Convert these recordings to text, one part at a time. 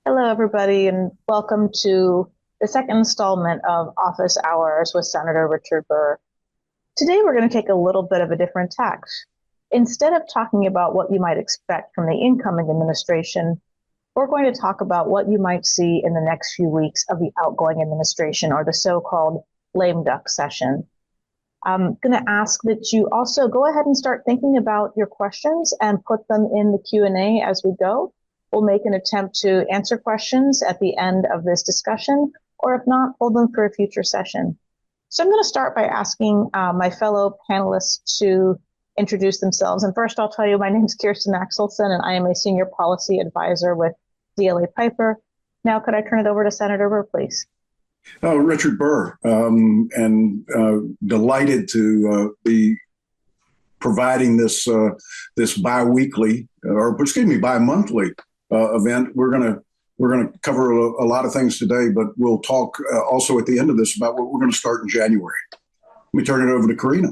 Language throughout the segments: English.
Hello, everybody, and welcome to the second installment of Office Hours with Senator Richard Burr. Today, we're going to take a little bit of a different tack. Instead of talking about what you might expect from the incoming administration, we're going to talk about what you might see in the next few weeks of the outgoing administration, or the so-called lame duck session. I'm going to ask that you also go ahead and start thinking about your questions and put them in the Q&A as we go. We'll make an attempt to answer questions at the end of this discussion, or if not, hold them for a future session. So I'm going to start by asking my fellow panelists to introduce themselves. And first, I'll tell you, my name is Kirsten Axelson, and I am a senior policy advisor with DLA Piper. Now, could I turn it over to Senator Burr, please? Richard Burr, and delighted to be providing this bi-weekly, or excuse me, bi-monthly event. We're gonna cover a lot of things today, but we'll talk also at the end of this about what we're going to start in January. Let me turn it over to Karina.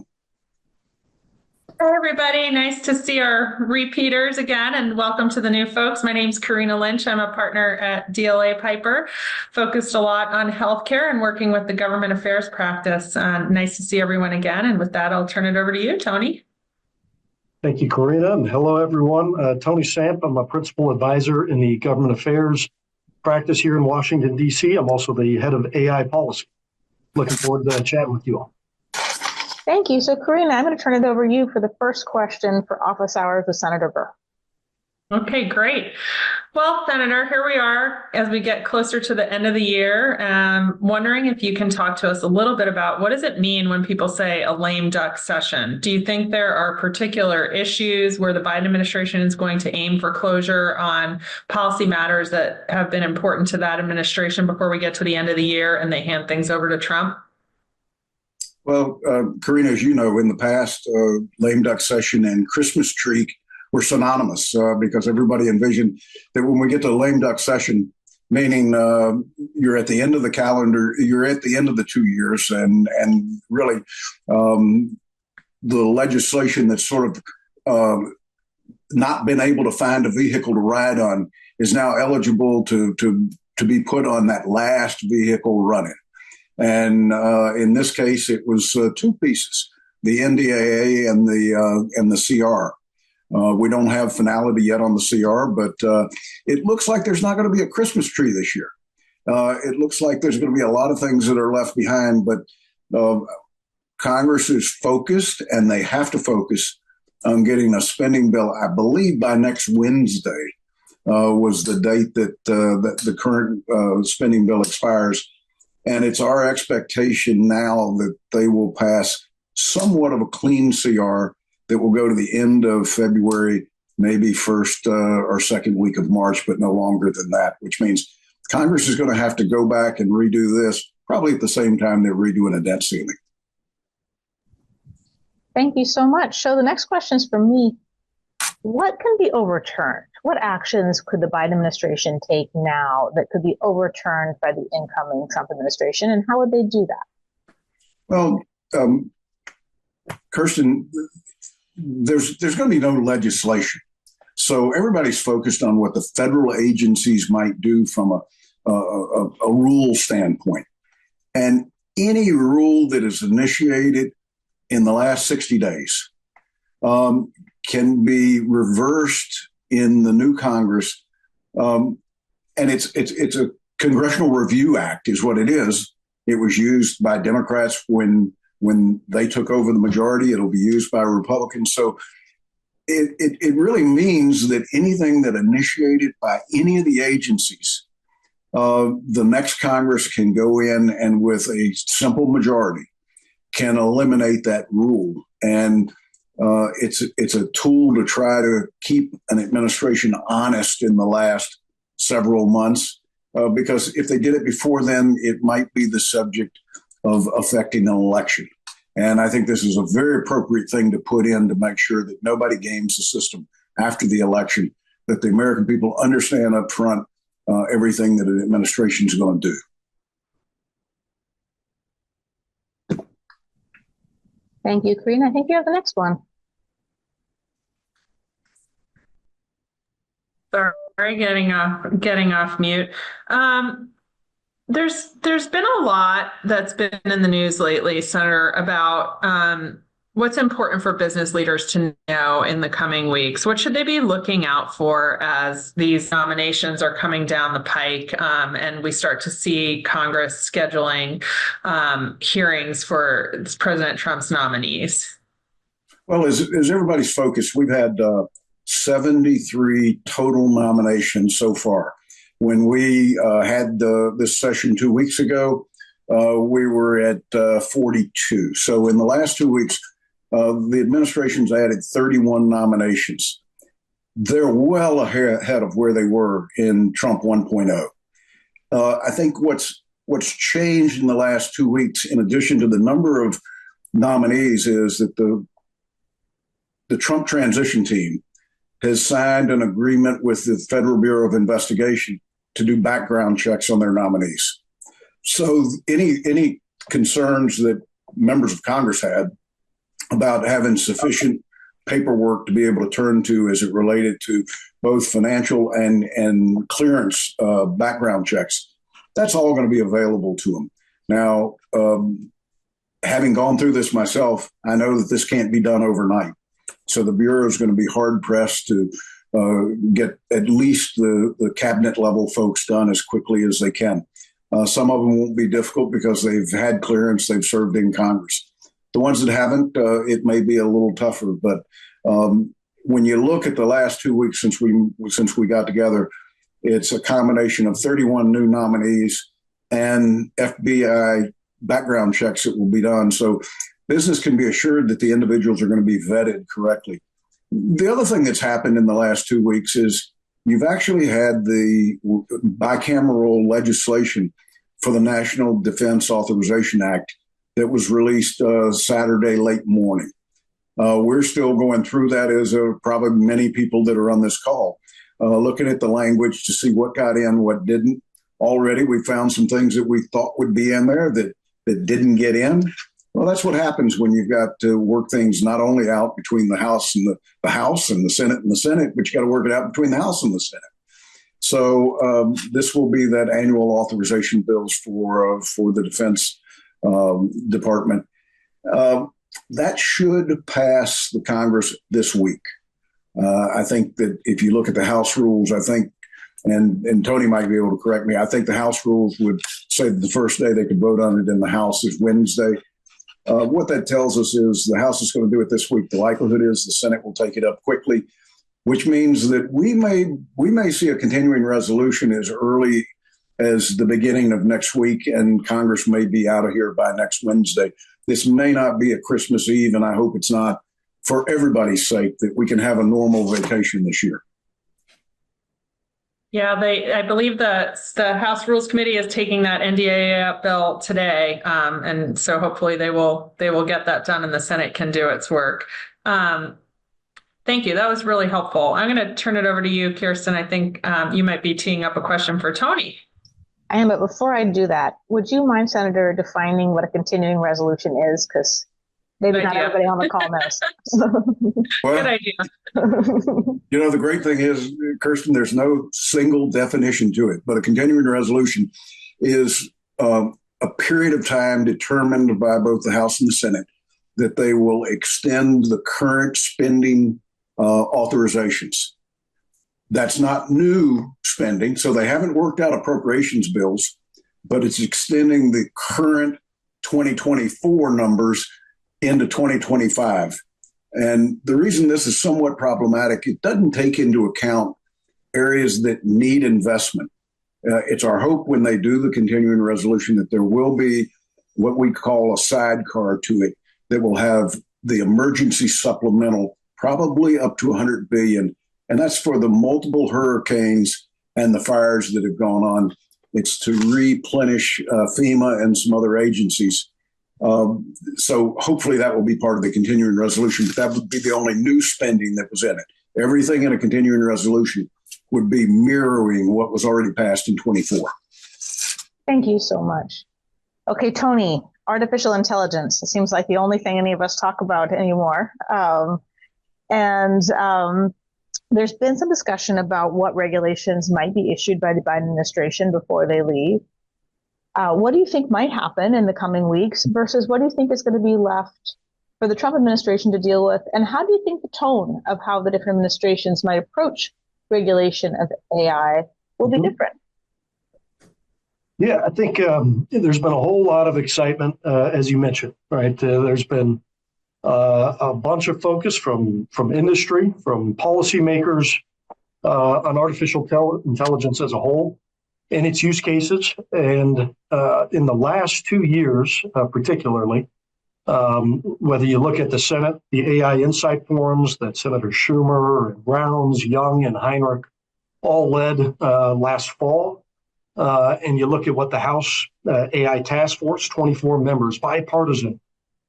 Hey, everybody. Nice to see our repeaters again, and welcome to the new folks. My name's Karina Lynch. I'm a partner at DLA Piper, focused a lot on healthcare and working with the government affairs practice. Nice to see everyone again. And with that, I'll turn it over to you, Tony. Thank you, Karina. And hello, everyone. Tony Samp. I'm a principal advisor in the government affairs practice here in Washington, D.C. I'm also the head of AI policy. Looking forward to chatting with you all. Thank you. So, Karina, I'm going to turn it over to you for the first question for Office Hours with Senator Burr. Okay, great. Well, Senator, here we are as we get closer to the end of the year. Wondering if you can talk to us a little bit about what does it mean when people say a lame duck session? Do you think there are particular issues where the Biden administration is going to aim for closure on policy matters that have been important to that administration before we get to the end of the year and they hand things over to Trump? Well, Karina, as you know, in the past, lame duck session and Christmas tree were synonymous because everybody envisioned that when we get to the lame duck session, meaning you're at the end of the calendar, you're at the end of the 2 years, and really the legislation that's sort of not been able to find a vehicle to ride on is now eligible to be put on that last vehicle running. And in this case, it was two pieces: the NDAA and the CR. We don't have finality yet on the CR, but it looks like there's not going to be a Christmas tree this year. It looks like there's going to be a lot of things that are left behind, but Congress is focused, and they have to focus on getting a spending bill. I believe by next Wednesday was the date that the current spending bill expires. And it's our expectation now that they will pass somewhat of a clean CR that will go to the end of February, maybe first or second week of March, but no longer than that, which means Congress is going to have to go back and redo this probably at the same time they're redoing a debt ceiling. Thank you so much. So the next question is for me. What can be overturned? What actions could the Biden administration take now that could be overturned by the incoming Trump administration, and how would they do that? Well, Kirsten, there's going to be no legislation. So everybody's focused on what the federal agencies might do from a rule standpoint. And any rule that is initiated in the last 60 days can be reversed in the new Congress. And it's a Congressional Review Act is what it is. It was used by Democrats when they took over the majority. It'll be used by Republicans. So it really means that anything that initiated by any of the agencies, the next Congress can go in and with a simple majority can eliminate that rule. And it's a tool to try to keep an administration honest in the last several months, because if they did it before then, it might be the subject of affecting an election. And I think this is a very appropriate thing to put in to make sure that nobody games the system after the election, that the American people understand up front everything that an administration is going to do. Thank you, Karina. I think you have the next one. Sorry, Sorry, getting off mute. Um, there's been a lot that's been in the news lately, Senator, about what's important for business leaders to know in the coming weeks. What should they be looking out for as these nominations are coming down the pike, and we start to see Congress scheduling hearings for President Trump's nominees? Well, as everybody's focused, we've had 73 total nominations so far. When we had this session 2 weeks ago, we were at 42. So in the last 2 weeks, the administration's added 31 nominations. They're well ahead of where they were in Trump 1.0. I think what's changed in the last 2 weeks, in addition to the number of nominees, is that the Trump transition team has signed an agreement with the Federal Bureau of Investigation to do background checks on their nominees. So any concerns that members of Congress had about having sufficient paperwork to be able to turn to as it related to both financial and clearance background checks, that's all going to be available to them. Now, having gone through this myself, I know that this can't be done overnight. So the Bureau is going to be hard pressed to get at least the cabinet level folks done as quickly as they can. Some of them won't be difficult because they've had clearance, they've served in Congress. The ones that haven't, it may be a little tougher. But when you look at the last 2 weeks since we got together, it's a combination of 31 new nominees and FBI background checks that will be done. So business can be assured that the individuals are going to be vetted correctly. The other thing that's happened in the last 2 weeks is you've actually had the bicameral legislation for the National Defense Authorization Act that was released Saturday late morning. We're still going through that, as probably many people that are on this call, looking at the language to see what got in, what didn't. Already we found some things that we thought would be in there that didn't get in. Well, that's what happens when you've got to work things not only out between the House and the House and the Senate, but you got to work it out between the House and the Senate. So this will be that annual authorization bills for the Defense Department. That should pass the Congress this week. I think that if you look at the House rules, I think, and Tony might be able to correct me, I think the House rules would say that the first day they could vote on it in the House is Wednesday. What that tells us is the House is going to do it this week. The likelihood is the Senate will take it up quickly, which means that we may see a continuing resolution as early as the beginning of next week, and Congress may be out of here by next Wednesday. This may not be a Christmas Eve, and I hope it's not, for everybody's sake, that we can have a normal vacation this year. Yeah, I believe that the House Rules Committee is taking that NDAA bill today, and so hopefully they will get that done, and the Senate can do its work. Thank you. That was really helpful. I'm going to turn it over to you, Kirsten. I think you might be teeing up a question for Tony. I am, but before I do that, would you mind, Senator, defining what a continuing resolution is? Because maybe not everybody on the call knows. Well, good idea. The great thing is, Kirsten, there's no single definition to it, but a continuing resolution is a period of time determined by both the House and the Senate that they will extend the current spending authorizations. That's not new spending, so they haven't worked out appropriations bills, but it's extending the current 2024 numbers into 2025. And the reason this is somewhat problematic, it doesn't take into account areas that need investment. It's our hope when they do the continuing resolution that there will be what we call a sidecar to it that will have the emergency supplemental, probably up to $100 billion. And that's for the multiple hurricanes and the fires that have gone on. It's to replenish FEMA and some other agencies. So hopefully that will be part of the continuing resolution, but that would be the only new spending that was in it. Everything in a continuing resolution would be mirroring what was already passed in 24. Thank you so much. Okay, Tony, artificial intelligence. It seems like the only thing any of us talk about anymore. There's been some discussion about what regulations might be issued by the Biden administration before they leave. What do you think might happen in the coming weeks versus what do you think is going to be left for the Trump administration to deal with? And how do you think the tone of how the different administrations might approach regulation of AI will be different? Yeah, I think there's been a whole lot of excitement, as you mentioned, right? There's been a bunch of focus from industry, from policymakers on artificial intelligence as a whole and its use cases. And in the last 2 years, particularly, whether you look at the Senate, the AI Insight Forums that Senator Schumer and Rounds, Young, and Heinrich all led last fall, and you look at what the House AI Task Force, 24 members, bipartisan,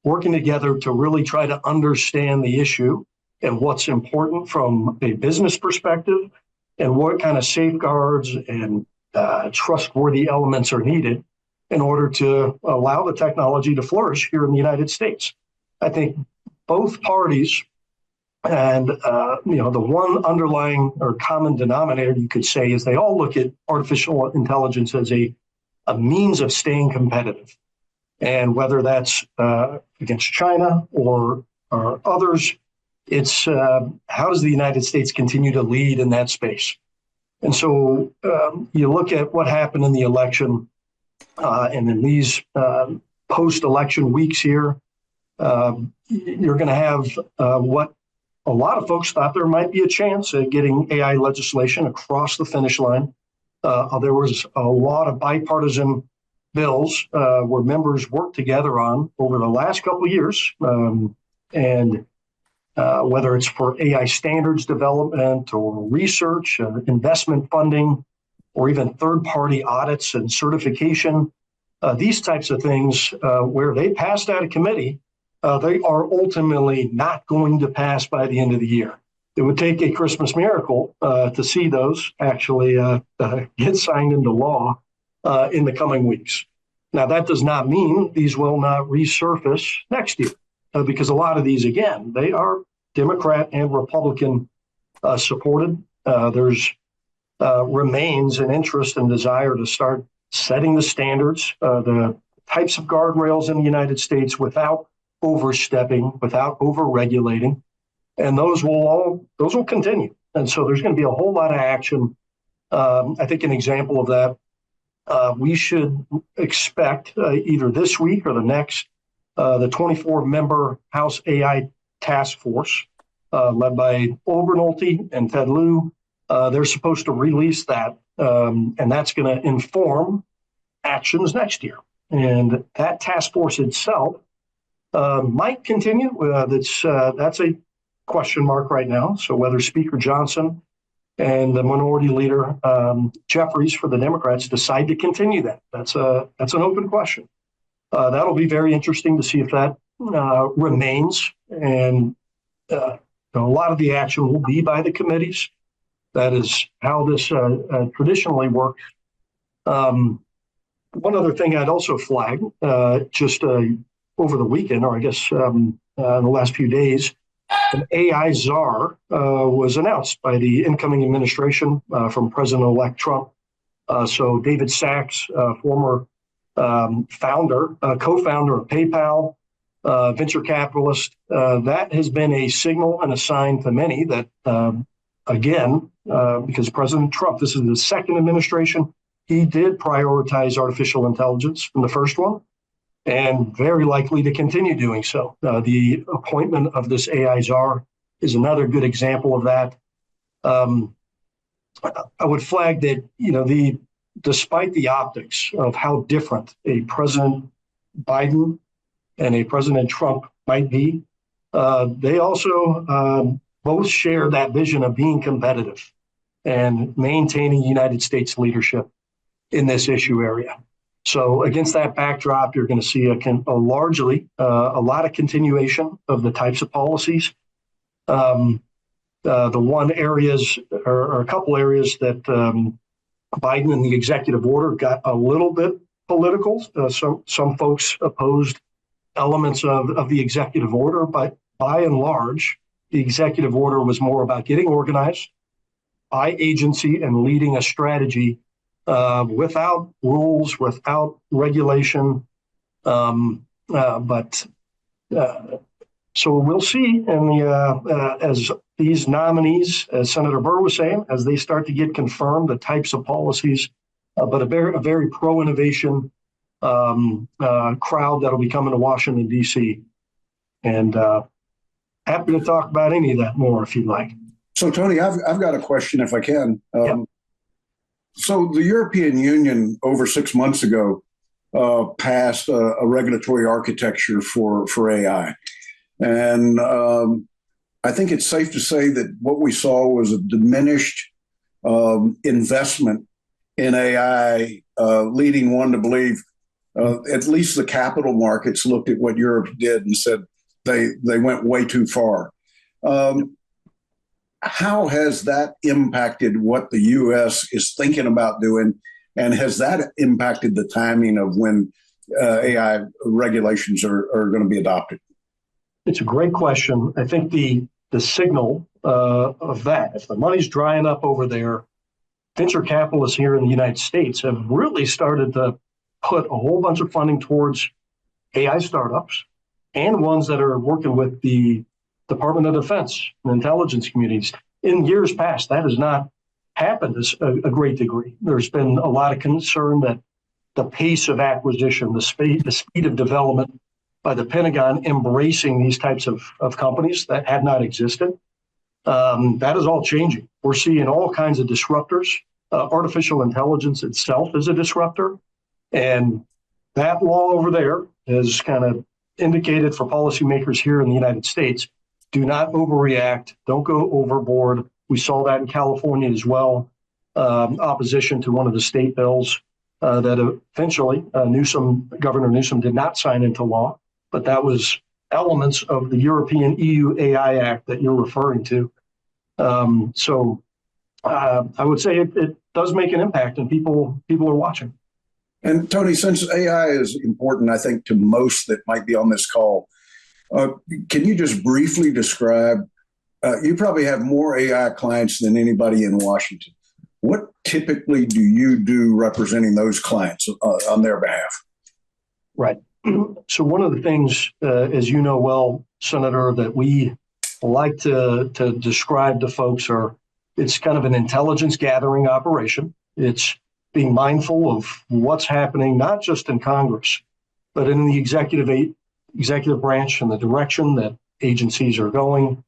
working together to really try to understand the issue and what's important from a business perspective and what kind of safeguards and trustworthy elements are needed in order to allow the technology to flourish here in the United States. I think both parties and the one underlying or common denominator you could say is they all look at artificial intelligence as a means of staying competitive. And whether that's against China or others, it's how does the United States continue to lead in that space? And so you look at what happened in the election and in these post-election weeks here, you're going to have what a lot of folks thought there might be a chance at getting AI legislation across the finish line. There was a lot of bipartisan bills where members worked together on over the last couple of years. And whether it's for AI standards development or research, investment funding, or even third-party audits and certification, these types of things where they passed out of committee, they are ultimately not going to pass by the end of the year. It would take a Christmas miracle to see those actually get signed into law in the coming weeks. Now, that does not mean these will not resurface next year, because a lot of these, again, they are Democrat and Republican supported. There's remains an interest and desire to start setting the standards, the types of guardrails in the United States without overstepping, without over-regulating, and those will continue. And so there's going to be a whole lot of action. I think an example of that, we should expect either this week or the next, the 24-member House AI Task Force, led by Obernolte and Ted Lieu. They're supposed to release that, and that's going to inform actions next year. And that task force itself might continue. That's a question mark right now. So whether Speaker Johnson and the Minority Leader Jeffries for the Democrats decide to continue that's an open question. That'll be very interesting to see if that remains. And a lot of the action will be by the committees. That is how this traditionally works. One other thing I'd also flag, just over the weekend, or I guess in the last few days, an AI czar was announced by the incoming administration from President-elect Trump. So David Sachs, former co-founder of PayPal, venture capitalist, that has been a signal and a sign to many that, again, because President Trump, this is the second administration, he did prioritize artificial intelligence in the first one, and very likely to continue doing so. The appointment of this AI czar is another good example of that. I would flag that, despite the optics of how different a President Biden and a President Trump might be, they also both share that vision of being competitive and maintaining United States leadership in this issue area. So against that backdrop, you're going to see a lot of continuation of the types of policies. The one areas or a couple areas that Biden and the executive order got a little bit political. Some folks opposed elements of the executive order, but by and large, the executive order was more about getting organized by agency and leading a strategy without rules, without regulation. So we'll see. And as these nominees, as Senator Burr was saying, as they start to get confirmed, the types of policies, but a very pro-innovation crowd that'll be coming to Washington, D.C. And happy to talk about any of that more if you'd like. So, Tony, I've got a question if I can. Yep. So the European Union over 6 months ago passed a regulatory architecture for AI. And I think it's safe to say that what we saw was a diminished investment in AI, leading one to believe at least the capital markets looked at what Europe did and said they went way too far. How has that impacted what the U.S. is thinking about doing? And has that impacted the timing of when AI regulations are going to be adopted? It's a great question. I think the signal of that, if the money's drying up over there, venture capitalists here in the United States have really started to put a whole bunch of funding towards AI startups and ones that are working with the Department of Defense and intelligence communities. In years past, that has not happened to a great degree. There's been a lot of concern that the pace of acquisition, the speed of development by the Pentagon embracing these types of companies that had not existed, that is all changing. We're seeing all kinds of disruptors. Artificial intelligence itself is a disruptor. And that law over there has kind of indicated for policymakers here in the United States, do not overreact, don't go overboard. We saw that in California as well, opposition to one of the state bills that eventually Governor Newsom did not sign into law, but that was elements of the European EU AI Act that you're referring to. So I would say it does make an impact, and people are watching. And Tony, since AI is important, I think, to most that might be on this call, can you just briefly describe, you probably have more AI clients than anybody in Washington. What typically do you do representing those clients on their behalf? Right. So one of the things, as you know well, Senator, that we like to describe to folks it's kind of an intelligence gathering operation. It's being mindful of what's happening, not just in Congress, but in the executive branch and the direction that agencies are going,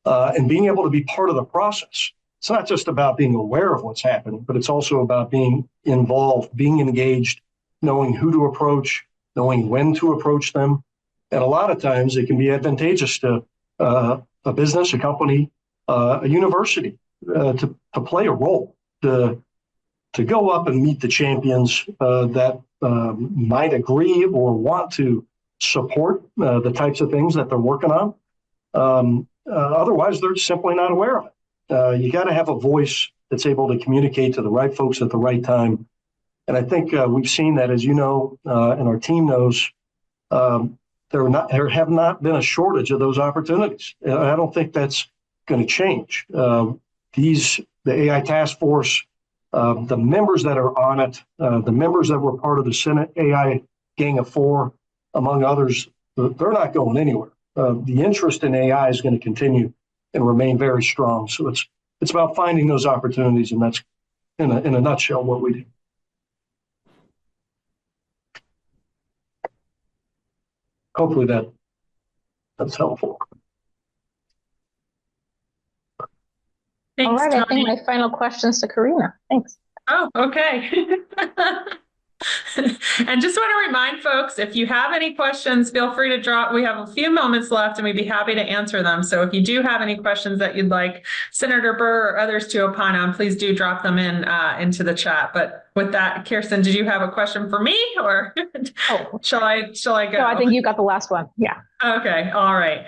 and being able to be part of the process. It's not just about being aware of what's happening, but it's also about being involved, being engaged, knowing who to approach, knowing when to approach them. And a lot of times it can be advantageous to a business, a company, a university to play a role, to go up and meet the champions that might agree or want to support the types of things that they're working on. Otherwise, they're simply not aware of it. You got to have a voice that's able to communicate to the right folks at the right time. And I think we've seen that, as you know, and our team knows, there have not been a shortage of those opportunities. I don't think that's going to change. The AI task force, the members that are on it, the members that were part of the Senate AI Gang of Four, among others, they're not going anywhere. The interest in AI is going to continue and remain very strong. So it's about finding those opportunities, and that's in a nutshell what we do. Hopefully that's helpful. Thanks, all right, Tony. I think my final question's to Karina. Thanks. Oh, okay. And just want to remind folks, if you have any questions, feel free to drop. We have a few moments left and we'd be happy to answer them. So if you do have any questions that you'd like Senator Burr or others to opine on, please do drop them into the chat. But with that, Kirsten, did you have a question for me, or shall I go? No, I think you got the last one. Yeah. Okay, all right.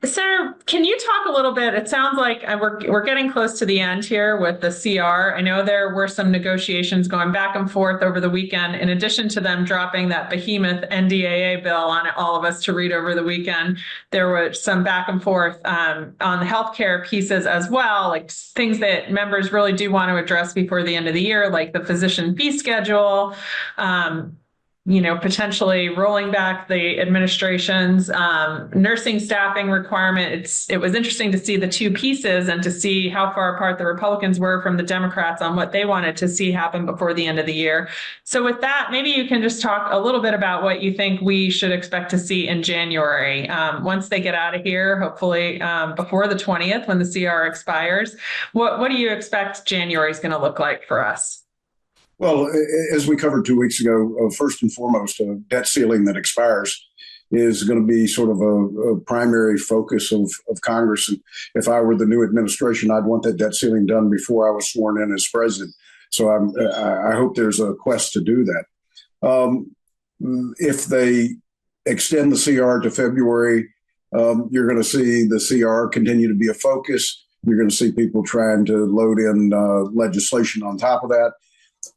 Senator, can you talk a little bit? It sounds like we're getting close to the end here with the CR. I know there were some negotiations going back and forth over the weekend. In addition to them dropping that behemoth NDAA bill on all of us to read over the weekend, there was some back and forth on the healthcare pieces as well, like things that members really do want to address before the end of the year, like the physician fee schedule. Potentially rolling back the administration's nursing staffing requirement. It was interesting to see the two pieces and to see how far apart the Republicans were from the Democrats on what they wanted to see happen before the end of the year. So with that, maybe you can just talk a little bit about what you think we should expect to see in January. Once they get out of here, hopefully before the 20th when the CR expires. What do you expect January is going to look like for us? Well, as we covered 2 weeks ago, first and foremost, a debt ceiling that expires is going to be sort of a primary focus of Congress. And if I were the new administration, I'd want that debt ceiling done before I was sworn in as president. So I hope there's a quest to do that. If they extend the CR to February, you're going to see the CR continue to be a focus. You're going to see people trying to load in legislation on top of that.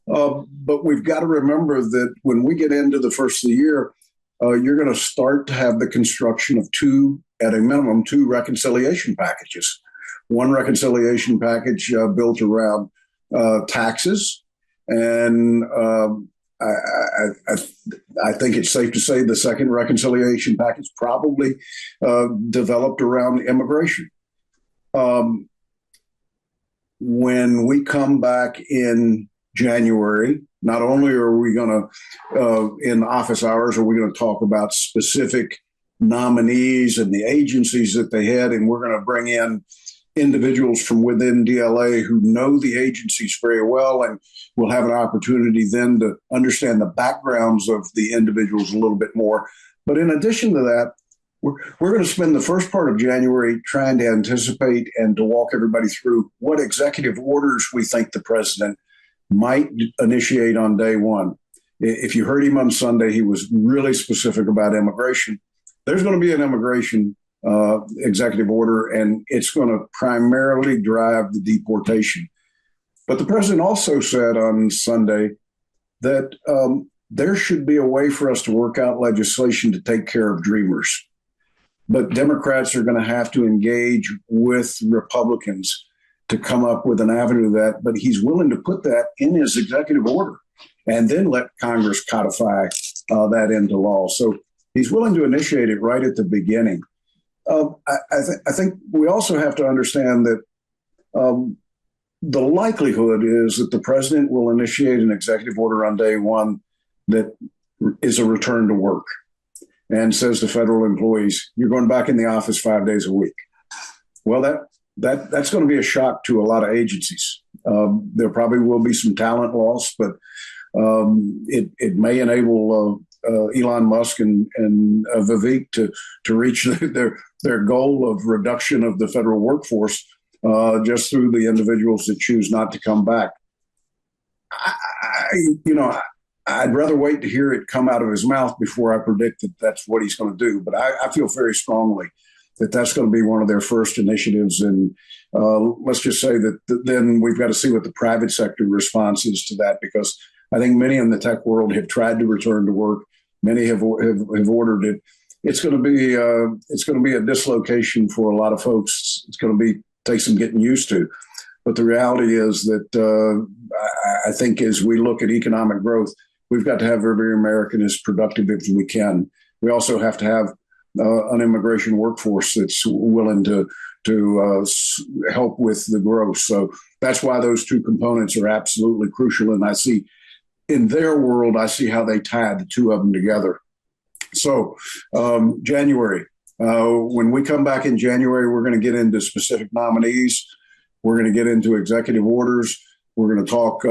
But we've got to remember that when we get into the first of the year, you're going to start to have the construction of at a minimum, two reconciliation packages. One reconciliation package built around taxes. And I think it's safe to say the second reconciliation package probably developed around immigration. When we come back in January, not only are we going to, in office hours, are we going to talk about specific nominees and the agencies that they had, and we're going to bring in individuals from within DLA who know the agencies very well, and we'll have an opportunity then to understand the backgrounds of the individuals a little bit more. But in addition to that, we're going to spend the first part of January trying to anticipate and to walk everybody through what executive orders we think the president might initiate on day one. If you heard him on Sunday, he was really specific about immigration. There's going to be an immigration executive order, and it's going to primarily drive the deportation. But the president also said on Sunday that there should be a way for us to work out legislation to take care of dreamers. But Democrats are going to have to engage with Republicans to come up with an avenue of that, but he's willing to put that in his executive order and then let Congress codify that into law. So he's willing to initiate it right at the beginning. I think we also have to understand that the likelihood is that the president will initiate an executive order on day one that is a return to work and says to federal employees, you're going back in the office 5 days a week. Well, that's going to be a shock to a lot of agencies. There probably will be some talent loss, but it may enable Elon Musk and Vivek to reach their goal of reduction of the federal workforce just through the individuals that choose not to come back. I'd rather wait to hear it come out of his mouth before I predict that that's what he's going to do. But I feel very strongly that that's going to be one of their first initiatives. And let's just say that then we've got to see what the private sector response is to that, because I think many in the tech world have tried to return to work. Many have ordered it. It's going to be a dislocation for a lot of folks. It's going to take some getting used to. But the reality is that I think as we look at economic growth, we've got to have every American as productive as we can. We also have to have an immigration workforce that's willing to help with the growth. So that's why those two components are absolutely crucial. And I see in their world, I see how they tie the two of them together. So January, when we come back in January, we're going to get into specific nominees. We're going to get into executive orders. We're going to talk,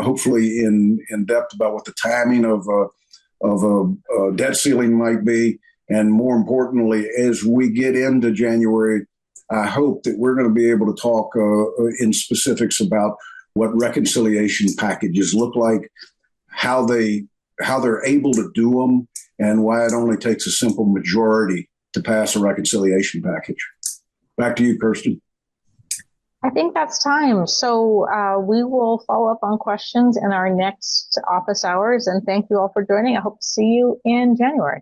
hopefully, in depth about what the timing of a debt ceiling might be. And more importantly, as we get into January, I hope that we're going to be able to talk in specifics about what reconciliation packages look like, how they're able to do them, and why it only takes a simple majority to pass a reconciliation package. Back to you, Kirsten. I think that's time. So we will follow up on questions in our next office hours. And thank you all for joining. I hope to see you in January.